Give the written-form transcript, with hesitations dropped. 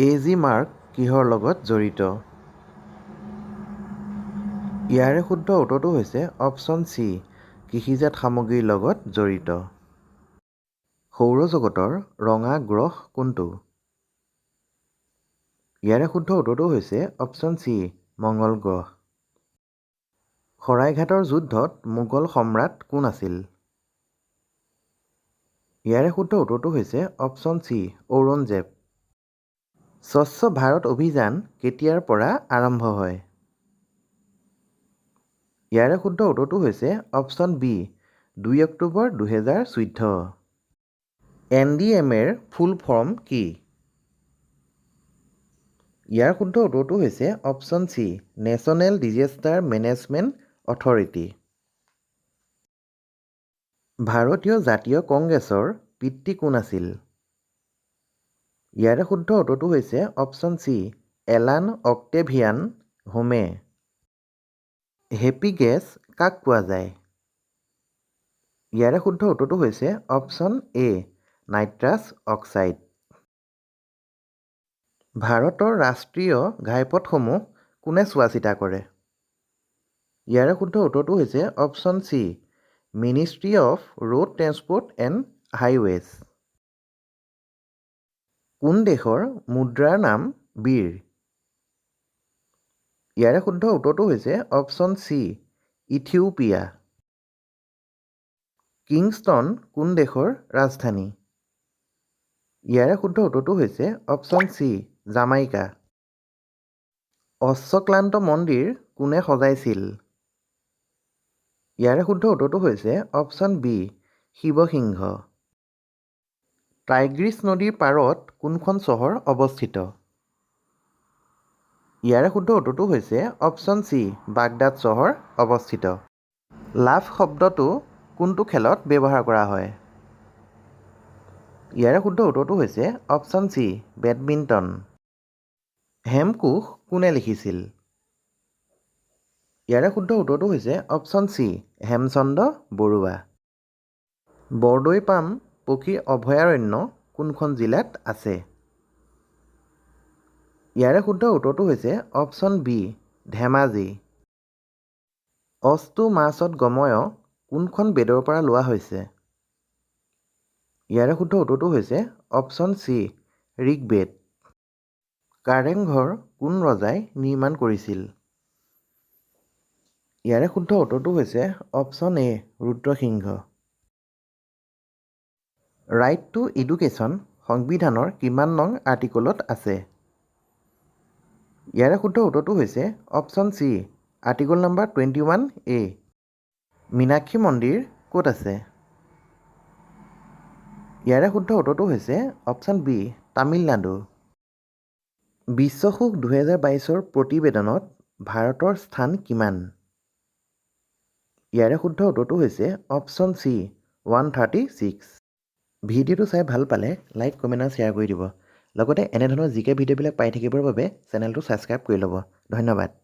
AG mark কিহৰ লগত জড়িত? ইয়াৰে শুদ্ধ উত্তৰটো হৈছে অপশ্যন চি, কৃষিজাত সামগ্ৰীৰ লগত জড়িত। সৌৰজগতৰ ৰঙা গ্ৰহ কোনটো? ইয়াৰে শুদ্ধ উত্তৰটো হৈছে অপশ্যন চি, মঙ্গল গ্ৰহ। শৰাইঘাটৰ যুদ্ধত মোগল সম্ৰাট কোন আছিল? ইয়াৰে শুদ্ধ উত্তৰটো হৈছে অপশ্যন চি, ঔৰংজেব। স্বচ্ছ ভাৰত অভিযান কেতিয়াৰ পৰা আৰম্ভ হয়? ইয়াৰে শুদ্ধ উত্তৰটো হৈছে অপশ্যন বি, 2 অক্টোবৰ 2014। NDMA-ৰ ফুল ফৰ্ম কি? ইয়াৰ শুদ্ধ উত্তৰটো হৈছে option C, national disaster management authority. ভাৰতীয় জাতীয় কংগ্ৰেছৰ পিতৃ কোন আছিল? ইয়াৰে শুদ্ধ উত্তৰটো হৈছে অপশ্যন চি, এলান অক্টেভিয়ান হোমে। হেপী গেছ কাক কোৱা যায়? ইয়াৰে শুদ্ধ উত্তৰটো হৈছে অপশ্যন এ, নাইট্ৰাছ অক্সাইড। ভাৰতৰ ৰাষ্ট্ৰীয় ঘাইপথসমূহ কোনে চোৱা চিতা কৰে? ইয়াৰে শুদ্ধ উত্তৰটো হৈছে option C, ministry of road transport and highways. কোন দেশৰ মুদ্ৰাৰ নাম বীৰ? ইয়াৰে শুদ্ধ উত্তৰটো হৈছে অপশ্যন চি, ইথিওপিয়া। কিংষ্টন কোন দেশৰ ৰাজধানী? ইয়াৰে শুদ্ধ উত্তৰটো হৈছে অপশ্যন চি, জামাইকা। অশ্বক্লান্ত মন্দিৰ কোনে সজাইছিল? ইয়াৰে শুদ্ধ উত্তৰটো হৈছে অপশ্যন বি, শিৱসিংহ। টাইগ্ৰিছ নদীৰ পাৰত কোনখন চহৰ অৱস্থিত? ইয়াৰে শুদ্ধ উত্তৰটো হৈছে অপশ্যন চি, বাগদাদ চহৰ অৱস্থিত। লাফ শব্দটো কোনটো খেলত ব্যৱহাৰ কৰা হয়? ইয়াৰে শুদ্ধ উত্তৰটো হৈছে অপশ্যন চি, বেডমিণ্টন। হেমকোষ কোনে লিখিছিল? ইয়াৰে শুদ্ধ উত্তৰটো হৈছে অপশ্যন চি, হেমচন্দ্ৰ বৰুৱা। বৰদৈপাম পক্ষী অভয়াৰণ্য কোনখন জিলাত আছে? ইয়াৰে শুদ্ধ উত্তৰটো হৈছে অপশ্যন বি, ধেমাজি। অস্তু মাছত গময় কোনখন বেদৰ পৰা লোৱা হৈছে? ইয়াৰে শুদ্ধ উত্তৰটো হৈছে অপশ্যন চি, ঋগ্বেদ। কাৰেংঘৰ কোন ৰজাই নিৰ্মাণ কৰিছিল? ইয়াৰে শুদ্ধ উত্তৰটো হৈছে option A, Rudrasingha. Right to education সংবিধানৰ কিমান নং আৰ্টিকলত আছে? ইয়াৰে শুদ্ধ উত্তৰটো হৈছে option C, article number 21A। Meenakshi মন্দিৰ ক'ত আছে? ইয়াৰে শুদ্ধ উত্তৰটো হৈছে অপশ্যন বি, তামিলনাডু। বিশ্বকোষ 2022ৰ প্ৰতিবেদনত ভাৰতৰ স্থান কিমান? ইয়াৰে শুদ্ধ উত্তৰটো হৈছে অপশ্যন চি, 136। ভিডিঅ'টো চাই ভাল পালে লাইক, কমেণ্ট আৰু শ্বেয়াৰ কৰি দিব। লগতে এনেধৰণৰ জিকে ভিডিঅ'বিলাক পাই থাকিবৰ বাবে চেনেলটো ছাবস্ক্ৰাইব কৰি ল'ব। ধন্যবাদ।